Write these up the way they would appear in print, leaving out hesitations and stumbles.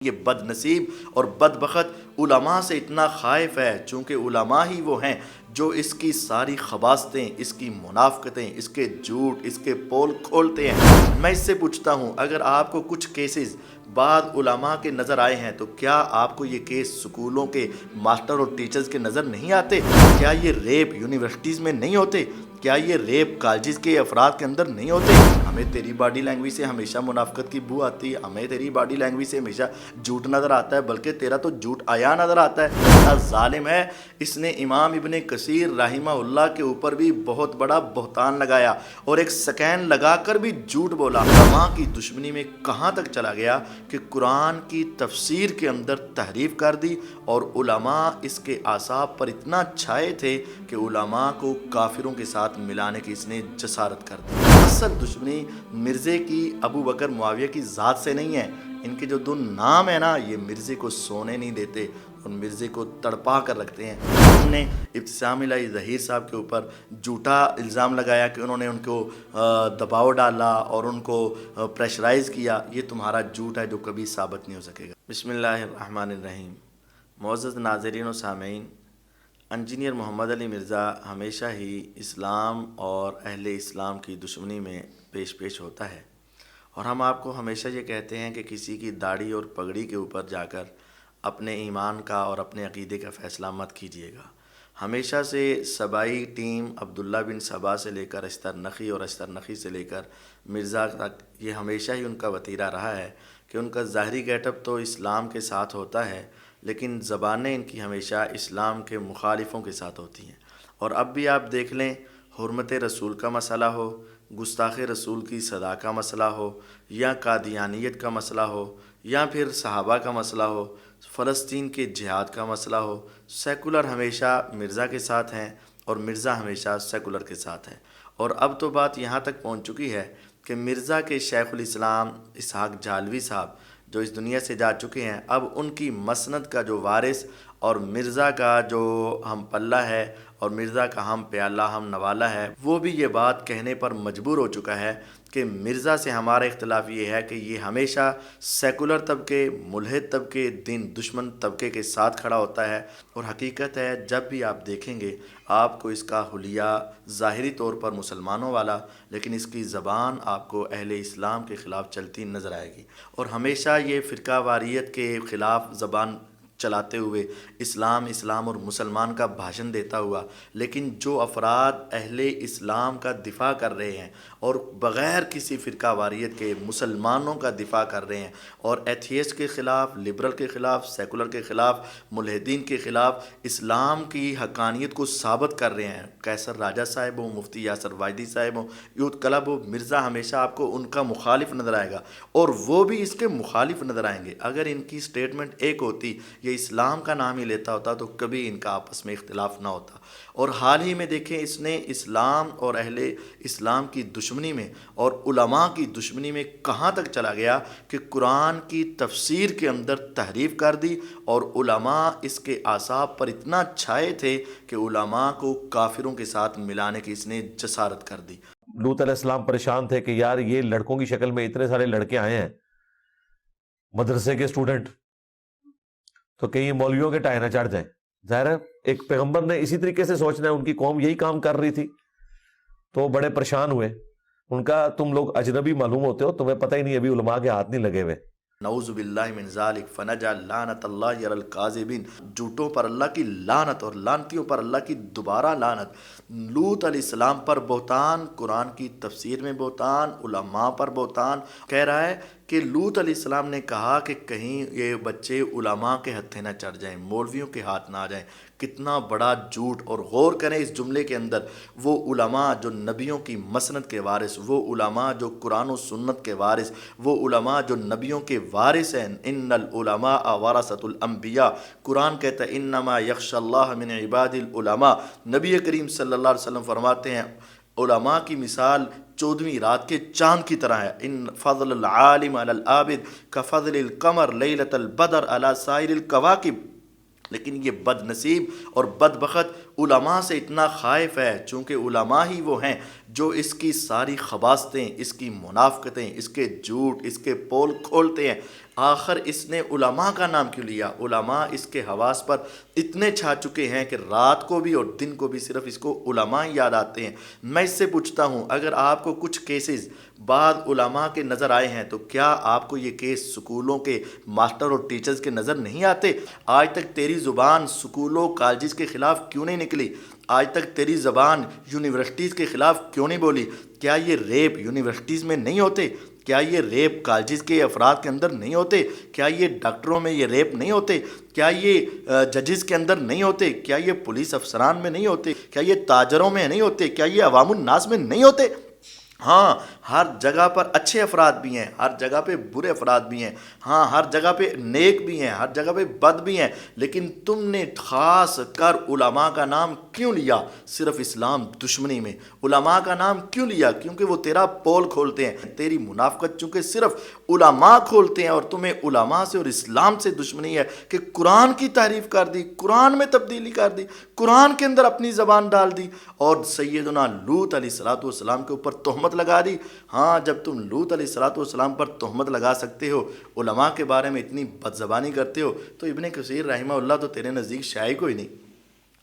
یہ بد نصیب اور بدبخت علماء سے اتنا خائف ہے، چونکہ علماء ہی وہ ہیں جو اس کی ساری خباثتیں، اس کی منافقتیں، اس کے جھوٹ، اس کے پول کھولتے ہیں۔ میں اس سے پوچھتا ہوں، اگر آپ کو کچھ کیسز بعض علماء کے نظر آئے ہیں تو کیا آپ کو یہ کیس سکولوں کے ماسٹر اور ٹیچرز کے نظر نہیں آتے؟ کیا یہ ریپ یونیورسٹیز میں نہیں ہوتے؟ کیا یہ ریپ کالجز کے افراد کے اندر نہیں ہوتے؟ ہمیں تیری باڈی لینگویج سے ہمیشہ منافقت کی بو آتی ہے، ہمیں تیری باڈی لینگویج سے ہمیشہ جھوٹ نظر آتا ہے، بلکہ تیرا تو جھوٹ آیا نظر آتا ہے۔ اتنا ظالم ہے، اس نے امام ابن کثیر رحمہ اللہ کے اوپر بھی بہت بڑا بہتان لگایا اور ایک سکین لگا کر بھی جھوٹ بولا۔ علماء کی دشمنی میں کہاں تک چلا گیا کہ قرآن کی تفسیر کے اندر تحریف کر دی، اور علماء اس کے اعصاب پر اتنا چھائے تھے کہ علماء کو کافروں کے ساتھ ملانے کی اس نے جسارت کر دی۔ اصل دشمنی مرزے کی ابو بکر معاویہ کی ذات سے نہیں ہے، ان کے جو دو نام ہیں نا، یہ مرزے کو سونے نہیں دیتے اور مرزے کو تڑپا کر رکھتے ہیں۔ انہوں نے ابتسام الہی ظہیر صاحب کے اوپر جھوٹا الزام لگایا کہ انہوں نے ان کو دباؤ ڈالا اور ان کو پریشرائز کیا۔ یہ تمہارا جھوٹ ہے جو کبھی ثابت نہیں ہو سکے گا۔ بسم اللہ الرحمن الرحیم۔ معزز ناظرین و سامعین، انجینئر محمد علی مرزا ہمیشہ ہی اسلام اور اہل اسلام کی دشمنی میں پیش ہوتا ہے، اور ہم آپ کو ہمیشہ یہ کہتے ہیں کہ کسی کی داڑھی اور پگڑی کے اوپر جا کر اپنے ایمان کا اور اپنے عقیدے کا فیصلہ مت کیجیے گا۔ ہمیشہ سے سبائی ٹیم عبداللہ بن سبا سے لے کر استر نخی اور استر نخی سے لے کر مرزا تک، یہ ہمیشہ ہی ان کا وتیرہ رہا ہے کہ ان کا ظاہری گیٹ اپ تو اسلام کے ساتھ ہوتا ہے، لیکن زبانیں ان کی ہمیشہ اسلام کے مخالفوں کے ساتھ ہوتی ہیں۔ اور اب بھی آپ دیکھ لیں، حرمت رسول کا مسئلہ ہو، گستاخ رسول کی صدا کا مسئلہ ہو، یا قادیانیت کا مسئلہ ہو، یا پھر صحابہ کا مسئلہ ہو، فلسطین کے جہاد کا مسئلہ ہو، سیکولر ہمیشہ مرزا کے ساتھ ہیں اور مرزا ہمیشہ سیکولر کے ساتھ ہیں۔ اور اب تو بات یہاں تک پہنچ چکی ہے کہ مرزا کے شیخ الاسلام اسحاق جھالوی صاحب جو اس دنیا سے جا چکے ہیں، اب ان کی مسند کا جو وارث اور مرزا کا جو ہم پلہ ہے اور مرزا کا ہم پیالہ ہم نوالہ ہے، وہ بھی یہ بات کہنے پر مجبور ہو چکا ہے کہ مرزا سے ہمارا اختلاف یہ ہے کہ یہ ہمیشہ سیکولر طبقے، ملحد طبقے، دین دشمن طبقے کے ساتھ کھڑا ہوتا ہے۔ اور حقیقت ہے، جب بھی آپ دیکھیں گے آپ کو اس کا حلیہ ظاہری طور پر مسلمانوں والا، لیکن اس کی زبان آپ کو اہل اسلام کے خلاف چلتی نظر آئے گی، اور ہمیشہ یہ فرقہ واریت کے خلاف زبان چلاتے ہوئے اسلام اور مسلمان کا بھاشن دیتا ہوا۔ لیکن جو افراد اہل اسلام کا دفاع کر رہے ہیں اور بغیر کسی فرقہ واریت کے مسلمانوں کا دفاع کر رہے ہیں، اور ایتھیسٹ کے خلاف، لبرل کے خلاف، سیکولر کے خلاف، ملحدین کے خلاف اسلام کی حقانیت کو ثابت کر رہے ہیں، قیصر راجہ صاحب ہو، مفتی یاسر واجدی صاحب ہو، یوتھ کلب ہو، مرزا ہمیشہ آپ کو ان کا مخالف نظر آئے گا، اور وہ بھی اس کے مخالف نظر آئیں گے۔ اگر ان کی سٹیٹمنٹ ایک ہوتی، یہ اسلام کا نام ہی لیتا ہوتا، تو کبھی ان کا آپس میں اختلاف نہ ہوتا۔ اور حال ہی میں دیکھیں، اس نے اسلام اور اہل اسلام کی دشمنی میں اور علماء کی دشمنی میں کہاں تک چلا گیا کہ قرآن کی تفسیر کے اندر تحریف کر دی، اور علماء اس کے اعصاب پر اتنا چھائے تھے کہ علماء کو کافروں کے ساتھ ملانے کی اس نے جسارت کر دی۔ لوط علیہ السلام پریشان تھے کہ یار یہ لڑکوں کی شکل میں اتنے سارے لڑکے آئے ہیں مدرسے کے اسٹوڈنٹ، تو کہیں یہ مولویوں کے ٹائے نہ چڑھ جائیں۔ ظاہر ہے ایک پیغمبر نے اسی طریقے سے سوچنا ہے، ان کی قوم یہی کام کر رہی تھی، تو بڑے پریشان ہوئے۔ ان کا تم لوگ اجنبی معلوم ہوتے ہو، تمہیں پتہ ہی نہیں ابھی علماء کے ہاتھ نہیں لگے ہوئے۔ نعوذ باللہ من ذالک فنجعل لعنت اللہ علی الکاذبین، جھوٹوں پر اللہ کی لعنت اور لعنتیوں پر اللہ کی دوبارہ لعنت۔ لوط علیہ السلام پر بہتان، قرآن کی تفسیر میں بہتان، علماء پر بہتان۔ کہہ رہا ہے کہ لوط علیہ السلام نے کہا کہ کہیں یہ بچے علماء کے ہتھے نہ چڑھ جائیں، مولویوں کے ہاتھ نہ آ جائیں۔ کتنا بڑا جھوٹ! اور غور کریں اس جملے کے اندر، وہ علماء جو نبیوں کی مسند کے وارث، وہ علماء جو قرآن و سنت کے وارث، وہ علماء جو نبیوں کے وارث ہیں۔ ان العلماء ورثۃ الانبیاء، قرآن کہتا ہے انما یخشی اللہ من عباد العلماء۔ نبی کریم صلی اللہ علیہ وسلم فرماتے ہیں علماء کی مثال 14ویں رات کے چاند کی طرح ہے۔ ان فضل العالم علی العابد کفضل القمر لیلۃ البدر علی سائر الکواکب۔ لیکن یہ بد نصیب اور بدبخت علماء سے اتنا خائف ہے، چونکہ علماء ہی وہ ہیں جو اس کی ساری خباستیں، اس کی منافقتیں، اس کے جھوٹ، اس کے پول کھولتے ہیں۔ آخر اس نے علماء کا نام کیوں لیا؟ علماء اس کے حواس پر اتنے چھا چکے ہیں کہ رات کو بھی اور دن کو بھی صرف اس کو علماء ہی یاد آتے ہیں۔ میں اس سے پوچھتا ہوں، اگر آپ کو کچھ کیسز بعض علماء کے نظر آئے ہیں تو کیا آپ کو یہ کیس سکولوں کے ماسٹر اور ٹیچرز کے نظر نہیں آتے؟ آج تک تیری زبان سکولوں کالجز کے خلاف کیوں نہیں نکلی؟ آج تک تیری زبان یونیورسٹیز کے خلاف کیوں نہیں بولی؟ کیا یہ ریپ یونیورسٹیز میں نہیں ہوتے؟ کیا یہ ریپ کالجز کے افراد کے اندر نہیں ہوتے؟ کیا یہ ڈاکٹروں میں یہ ریپ نہیں ہوتے؟ کیا یہ ججز کے اندر نہیں ہوتے؟ کیا یہ پولیس افسران میں نہیں ہوتے؟ کیا یہ تاجروں میں نہیں ہوتے؟ کیا یہ عوام الناس میں نہیں ہوتے؟ ہاں، ہر جگہ پر اچھے افراد بھی ہیں، ہر جگہ پہ برے افراد بھی ہیں، ہاں ہر جگہ پہ نیک بھی ہیں، ہر جگہ پہ بد بھی ہیں، لیکن تم نے خاص کر علماء کا نام کیوں لیا؟ صرف اسلام دشمنی میں علماء کا نام کیوں لیا؟ کیونکہ وہ تیرا پول کھولتے ہیں۔ تیری منافقت چونکہ صرف علماء کھولتے ہیں، اور تمہیں علماء سے اور اسلام سے دشمنی ہے کہ قرآن کی تعریف کر دی، قرآن میں تبدیلی کر دی، قرآن کے اندر اپنی زبان ڈال دی، اور سیدنا لوط علیہ السلام کے اوپر تہمت لگا دی۔ ہاں، جب تم لوط علیہ السلام پر تہمت لگا سکتے ہو، علماء کے بارے میں اتنی بد زبانی کرتے ہو، تو ابن کثیر رحمہ اللہ تو تیرے نزدیک شاعر کوئی نہیں۔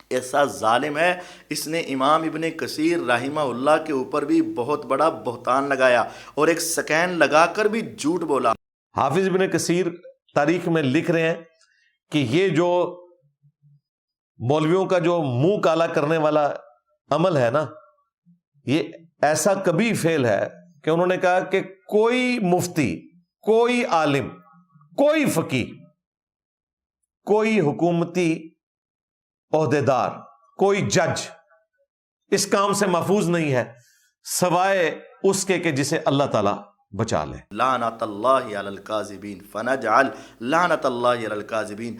ایسا ظالم ہے، اس نے امام ابن کثیر رحمہ اللہ کے اوپر بھی بہت بڑا بہتان لگایا اور ایک سکین لگا کر بھی جھوٹ بولا۔ حافظ ابن کثیر تاریخ میں لکھ رہے ہیں کہ یہ جو مولویوں کا جو منہ کالا کرنے والا عمل ہے نا، یہ ایسا کبھی فعل ہے کہ انہوں نے کہا کہ کوئی مفتی، کوئی عالم، کوئی فقیہ، کوئی حکومتی عہدیدار، کوئی جج اس کام سے محفوظ نہیں ہے سوائے اس کے کہ جسے اللہ تعالیٰ بچا لے۔ لعنت اللہ علی الکاذبین فنجعل لعنت اللہ علی الکاذبین۔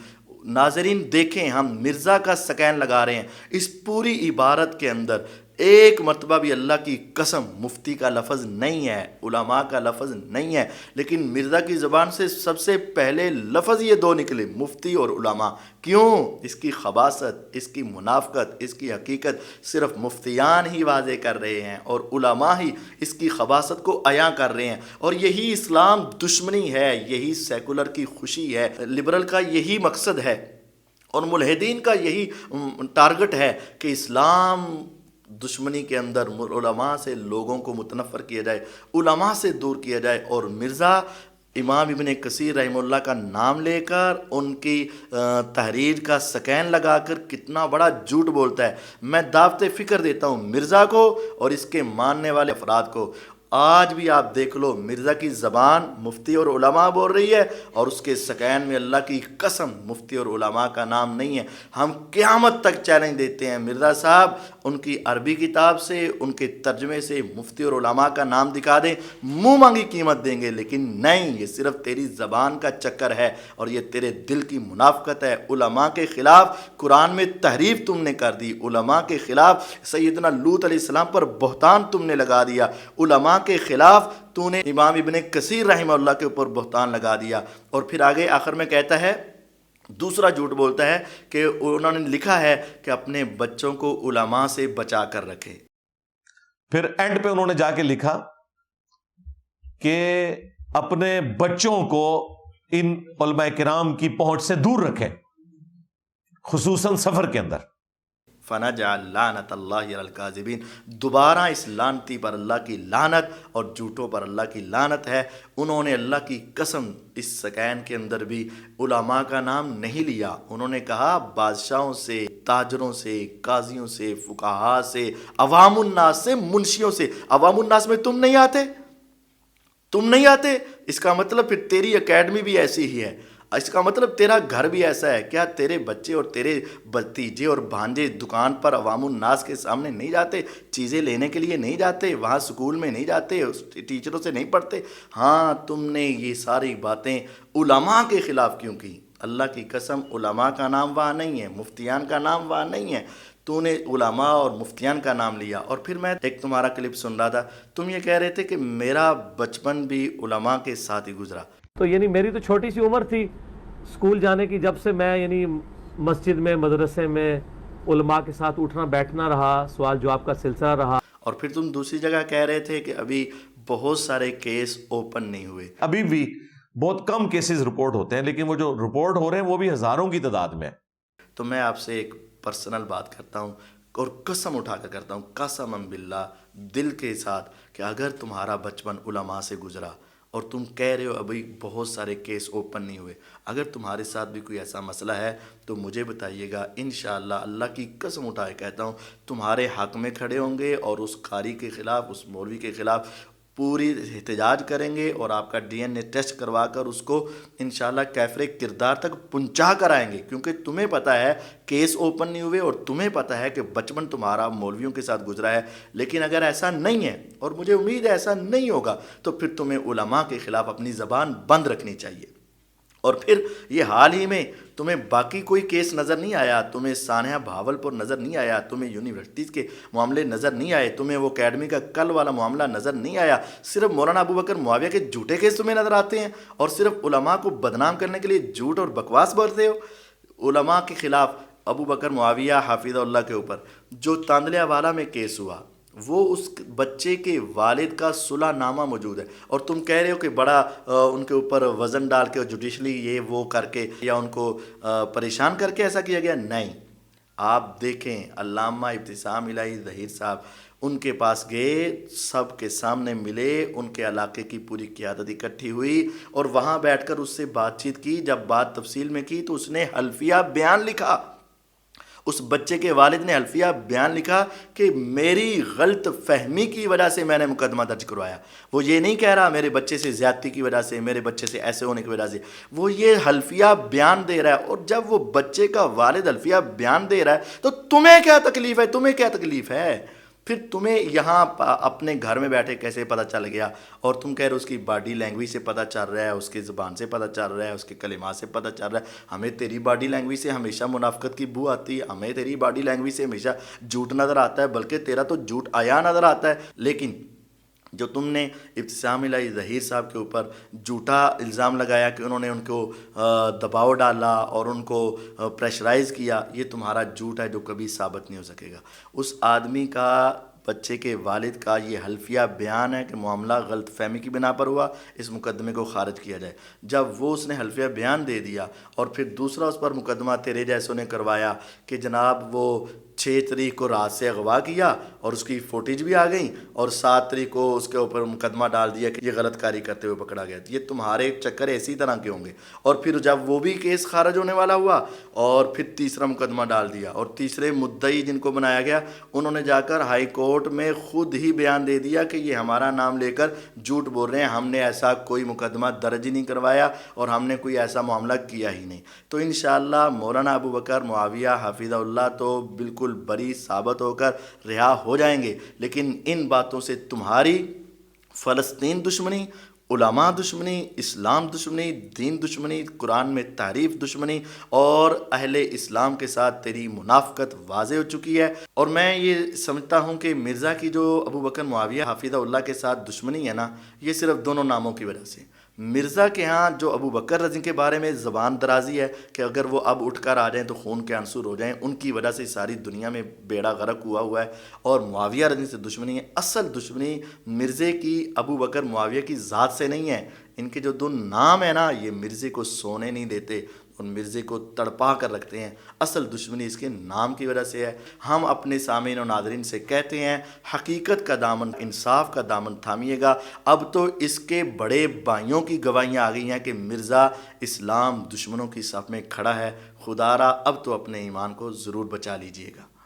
ناظرین دیکھیں، ہم مرزا کا سکین لگا رہے ہیں، اس پوری عبارت کے اندر ایک مرتبہ بھی اللہ کی قسم مفتی کا لفظ نہیں ہے، علماء کا لفظ نہیں ہے، لیکن مرزا کی زبان سے سب سے پہلے لفظ یہ دو نکلے، مفتی اور علماء۔ کیوں؟ اس کی خباثت، اس کی منافقت، اس کی حقیقت صرف مفتیان ہی واضح کر رہے ہیں، اور علماء ہی اس کی خباثت کو عیاں کر رہے ہیں۔ اور یہی اسلام دشمنی ہے، یہی سیکولر کی خوشی ہے، لبرل کا یہی مقصد ہے، اور ملحدین کا یہی ٹارگٹ ہے کہ اسلام دشمنی کے اندر علماء سے لوگوں کو متنفر کیا جائے، علماء سے دور کیا جائے۔ اور مرزا امام ابن کثیر رحمہ اللہ کا نام لے کر ان کی تحریر کا سکین لگا کر کتنا بڑا جھوٹ بولتا ہے۔ میں دعوت فکر دیتا ہوں مرزا کو اور اس کے ماننے والے افراد کو، آج بھی آپ دیکھ لو مرزا کی زبان مفتی اور علماء بول رہی ہے، اور اس کے سکین میں اللہ کی قسم مفتی اور علماء کا نام نہیں ہے۔ ہم قیامت تک چیلنج دیتے ہیں، مرزا صاحب ان کی عربی کتاب سے، ان کے ترجمے سے مفتی اور علماء کا نام دکھا دیں، منہ مانگی قیمت دیں گے، لیکن نہیں، یہ صرف تیری زبان کا چکر ہے اور یہ تیرے دل کی منافقت ہے۔ علماء کے خلاف قرآن میں تحریف تم نے کر دی، علماء کے خلاف سیدنا لوط علیہ السلام پر بہتان تم نے لگا دیا، علماء کے خلاف تو نے امام ابن کثیر رحمہ اللہ کے اوپر بہتان لگا دیا۔ اور پھر آگے آخر میں کہتا ہے، دوسرا جھوٹ بولتا ہے کہ انہوں نے لکھا ہے کہ اپنے بچوں کو علماء سے بچا کر رکھے۔ پھر اینڈ پہ انہوں نے جا کے لکھا کہ اپنے بچوں کو ان علماء کرام کی پہنچ سے دور رکھیں، خصوصاً سفر کے اندر۔ فنجعل لعنت اللہ علی الکاذبین۔ دوبارہ اس لعنتی پر اللہ کی لعنت اور جھوٹوں پر اللہ کی لعنت ہے۔ انہوں نے اللہ کی قسم اس سکین کے اندر بھی علماء کا نام نہیں لیا۔ انہوں نے کہا بادشاہوں سے، تاجروں سے، قاضیوں سے، فقہاء سے، عوام الناس سے، منشیوں سے۔ عوام الناس میں تم نہیں آتے، تم نہیں آتے، اس کا مطلب پھر تیری اکیڈمی بھی ایسی ہی ہے، اس کا مطلب تیرا گھر بھی ایسا ہے۔ کیا تیرے بچے اور تیرے بھتیجے اور بھانجے دکان پر عوام الناس کے سامنے نہیں جاتے، چیزیں لینے کے لیے نہیں جاتے، وہاں سکول میں نہیں جاتے، ٹیچروں سے نہیں پڑھتے؟ ہاں، تم نے یہ ساری باتیں علماء کے خلاف کیوں کی؟ اللہ کی قسم علماء کا نام وہاں نہیں ہے، مفتیان کا نام وہاں نہیں ہے، تو نے علماء اور مفتیان کا نام لیا۔ اور پھر میں ایک تمہارا کلپ سن رہا تھا، تم یہ کہہ رہے تھے کہ میرا بچپن بھی علماء کے ساتھ ہی گزرا۔ تو یعنی میری تو چھوٹی سی عمر تھی اسکول جانے کی، جب سے میں یعنی مسجد میں، مدرسے میں علماء کے ساتھ اٹھنا بیٹھنا رہا, سوال جواب کا سلسلہ رہا. اور پھر تم دوسری جگہ کہہ رہے تھے کہ ابھی بہت سارے کیس اوپن نہیں ہوئے. ابھی بھی بہت کم کیسز رپورٹ ہوتے ہیں, لیکن وہ جو رپورٹ ہو رہے ہیں وہ بھی ہزاروں کی تعداد میں. تو میں آپ سے ایک پرسنل بات کرتا ہوں اور قسم اٹھا کر کرتا ہوں, قسم باللہ, دل کے ساتھ, کہ اگر تمہارا بچپن علماء سے گزرا اور تم کہہ رہے ہو ابھی بہت سارے کیس اوپن نہیں ہوئے, اگر تمہارے ساتھ بھی کوئی ایسا مسئلہ ہے تو مجھے بتائیے گا. انشاءاللہ, اللہ کی قسم اٹھا کے کہتا ہوں, تمہارے حق میں کھڑے ہوں گے اور اس قاری کے خلاف, اس مولوی کے خلاف پوری احتجاج کریں گے اور آپ کا ڈی این اے ٹیسٹ کروا کر اس کو انشاءاللہ کیفر کردار تک پہنچا کر آئیں گے. کیونکہ تمہیں پتہ ہے کیس اوپن نہیں ہوئے اور تمہیں پتہ ہے کہ بچپن تمہارا مولویوں کے ساتھ گزرا ہے. لیکن اگر ایسا نہیں ہے, اور مجھے امید ہے ایسا نہیں ہوگا, تو پھر تمہیں علماء کے خلاف اپنی زبان بند رکھنی چاہیے. اور پھر یہ حال ہی میں تمہیں باقی کوئی کیس نظر نہیں آیا, تمہیں سانحہ بھاولپور نظر نہیں آیا, تمہیں یونیورسٹیز کے معاملے نظر نہیں آئے, تمہیں وہ اکیڈمی کا کل والا معاملہ نظر نہیں آیا, صرف مولانا ابو بکر معاویہ کے جھوٹے کیس تمہیں نظر آتے ہیں اور صرف علماء کو بدنام کرنے کے لیے جھوٹ اور بکواس بولتے ہو. علماء کے خلاف ابو بکر معاویہ حافظہ اللہ کے اوپر جو تاندلیا والا میں کیس ہوا, وہ اس بچے کے والد کا صلح نامہ موجود ہے, اور تم کہہ رہے ہو کہ بڑا ان کے اوپر وزن ڈال کے جوڈیشلی یہ وہ کر کے یا ان کو پریشان کر کے ایسا کیا گیا. نہیں, آپ دیکھیں علامہ ابتسام الہی ظہیر صاحب ان کے پاس گئے, سب کے سامنے ملے, ان کے علاقے کی پوری قیادت اکٹھی ہوئی اور وہاں بیٹھ کر اس سے بات چیت کی. جب بات تفصیل میں کی تو اس نے حلفیہ بیان لکھا, اس بچے کے والد نے حلفیہ بیان لکھا کہ میری غلط فہمی کی وجہ سے میں نے مقدمہ درج کروایا. وہ یہ نہیں کہہ رہا میرے بچے سے زیادتی کی وجہ سے, میرے بچے سے ایسے ہونے کی وجہ سے, وہ یہ حلفیہ بیان دے رہا ہے. اور جب وہ بچے کا والد حلفیہ بیان دے رہا ہے تو تمہیں کیا تکلیف ہے, تمہیں کیا تکلیف ہے؟ پھر تمہیں یہاں اپنے گھر میں بیٹھے کیسے پتہ چل گیا؟ اور تم کہہ رہے ہو اس کی باڈی لینگویج سے پتہ چل رہا ہے, اس کی زبان سے پتہ چل رہا ہے, اس کے کلمات سے پتہ چل رہا ہے. ہمیں تیری باڈی لینگویج سے ہمیشہ منافقت کی بو آتی ہے, ہمیں تیری باڈی لینگویج سے ہمیشہ جھوٹ نظر آتا ہے, بلکہ تیرا تو جھوٹ آیا نظر آتا ہے. لیکن جو تم نے ابتسام الہی ظہیر صاحب کے اوپر جھوٹا الزام لگایا کہ انہوں نے ان کو دباؤ ڈالا اور ان کو پریشرائز کیا, یہ تمہارا جھوٹ ہے جو کبھی ثابت نہیں ہو سکے گا. اس آدمی کا, بچے کے والد کا یہ حلفیہ بیان ہے کہ معاملہ غلط فہمی کی بنا پر ہوا, اس مقدمے کو خارج کیا جائے. جب وہ اس نے حلفیہ بیان دے دیا اور پھر دوسرا اس پر مقدمہ تیرے جیسوں نے کروایا کہ جناب وہ 6 تاریخ کو رات سے اغوا کیا اور اس کی فوٹیج بھی آ گئیں, اور 7 تاریخ کو اس کے اوپر مقدمہ ڈال دیا کہ یہ غلط کاری کرتے ہوئے پکڑا گیا. یہ تمہارے چکر اسی طرح کے ہوں گے. اور پھر جب وہ بھی کیس خارج ہونے والا ہوا اور پھر تیسرا مقدمہ ڈال دیا, اور تیسرے مدعی جن کو بنایا گیا انہوں نے جا کر ہائی کورٹ میں خود ہی بیان دے دیا کہ یہ ہمارا نام لے کر جھوٹ بول رہے ہیں, ہم نے ایسا کوئی مقدمہ درج ہی نہیں کروایا اور ہم نے کوئی ایسا معاملہ کیا ہی نہیں. تو انشاءاللہ مولانا ابو بکر معاویہ حافظہ اللہ تو بالکل بری ثابت ہو کر رہا ہو جائیں گے. لیکن ان باتوں سے تمہاری فلسطین دشمنی, علماء دشمنی, اسلام دشمنی, دین دشمنی, قرآن میں تعریف دشمنی اور اہل اسلام کے ساتھ تیری منافقت واضح ہو چکی ہے. اور میں یہ سمجھتا ہوں کہ مرزا کی جو ابو بکر معاویہ حافظہ اللہ کے ساتھ دشمنی ہے نا, یہ صرف دونوں ناموں کی وجہ سے. مرزا کے ہاں جو ابو بکر رضی کے بارے میں زبان درازی ہے کہ اگر وہ اب اٹھ کر آ جائیں تو خون کے عنصر ہو جائیں, ان کی وجہ سے ساری دنیا میں بیڑا غرق ہوا ہے. اور معاویہ رضی سے دشمنی ہے, اصل دشمنی مرزے کی ابو بکر معاویہ کی ذات سے نہیں ہے. ان کے جو دو نام ہیں نا, یہ مرزے کو سونے نہیں دیتے, ان مرزے کو تڑپا کر رکھتے ہیں. اصل دشمنی اس کے نام کی وجہ سے ہے. ہم اپنے سامعین و ناظرین سے کہتے ہیں حقیقت کا دامن, انصاف کا دامن تھامیے گا. اب تو اس کے بڑے بھائیوں کی گواہیاں آ گئی ہیں کہ مرزا اسلام دشمنوں کی صف میں کھڑا ہے. خدا را اب تو اپنے ایمان کو ضرور بچا لیجئے گا.